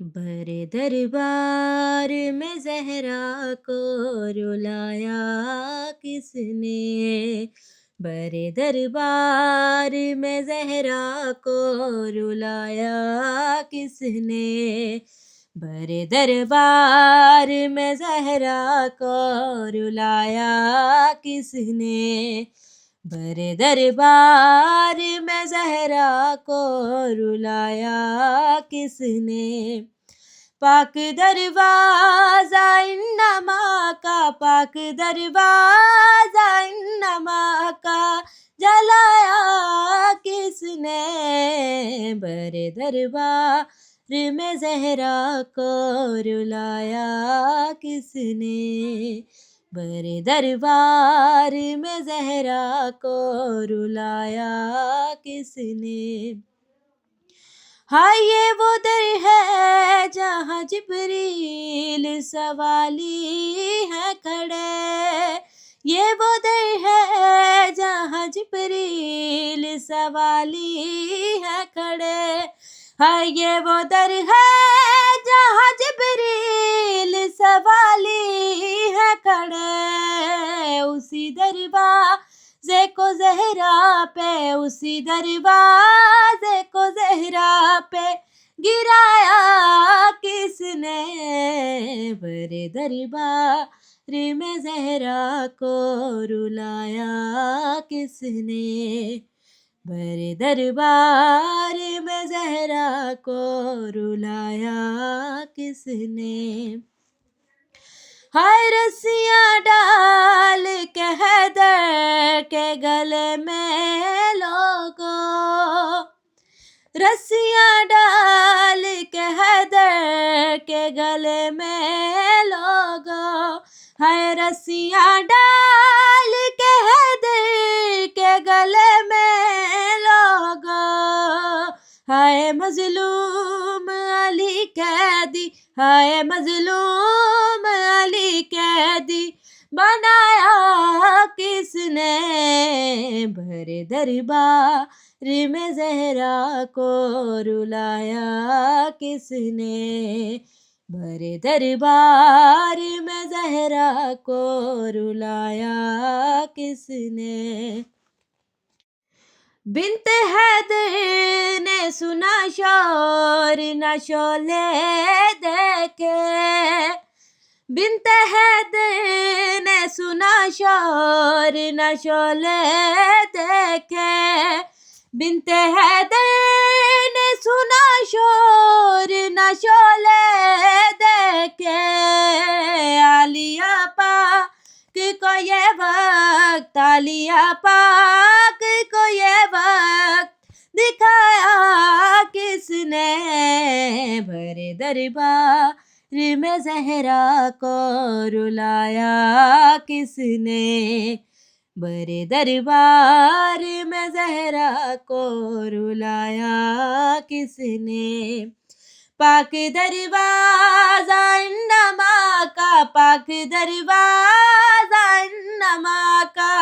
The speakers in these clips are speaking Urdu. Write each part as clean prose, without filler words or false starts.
برے دربار میں زہرا کو رلایا کس نے؟ برے دربار میں زہرا کو رلایا کس نے؟ برے دربار میں زہرا کو رلایا کس نے؟ برے دربار میں زہرا کو رلایا کس نے؟ پاک دروازہ انما کا، پاک دروازہ انما کا جلایا کس نے؟ برے دربار میں زہرا کو رلایا کس نے؟ برے دربار میں زہرا کو رلایا کس نے؟ ہائے یہ وہ در ہے جہاں جبریل سوالی ہے کھڑے، یہ وہ در ہے جہاں جبریل سوالی ہے کھڑے، ہائے یہ وہ در ہے جہاں جبریل سوالی ہے کھڑے، اسی دروازے کو زہرا پہ، اسی دروازے کو زہرا پہ گرایا کس نے؟ برے دربار میں زہرا کو رلایا کس نے؟ برے دربار میں زہرا کو رلایا کس نے؟ ہائے رسیاں ڈال کے حیدر کے گلے میں لوگو، رسیاں ڈال کے حیدر کے گلے میں لوگو، ہائے رسیاں ڈال کے حیدر کے گلے میں لوگو، ہائے مظلوم علی قیدی، ہائے مظلوم علی قیدی بنایا کس نے؟ برے دربار میں زہرا کو رلایا کس نے؟ برے دربار میں زہرا کو رلایا کس نے؟ بنت حیدر نے سنا شور نہ شعلے دیکھے، بنت حیدر نے سنا شور نہ شعلے دیکھے، بنت حیدر نے سنا شور نہ شعلے دیکھے، عالیہ پاک کو یہ وقت، عالیہ پاک کو یہ وقت دکھایا کس نے؟ برے دربار میں زہرا کو رلایا کس نے؟ برے دربار میں زہرا کو رلایا کس نے؟ پاک دروازہ انما کا، پاک دروازہ انما کا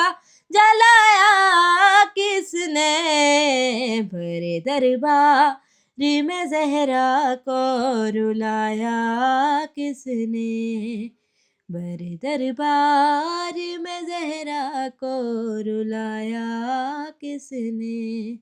جلایا کس نے؟ برے دربار میں زہرا کو رلایا کس نے؟ برے دربار میں زہرا کو رلایا کس نے؟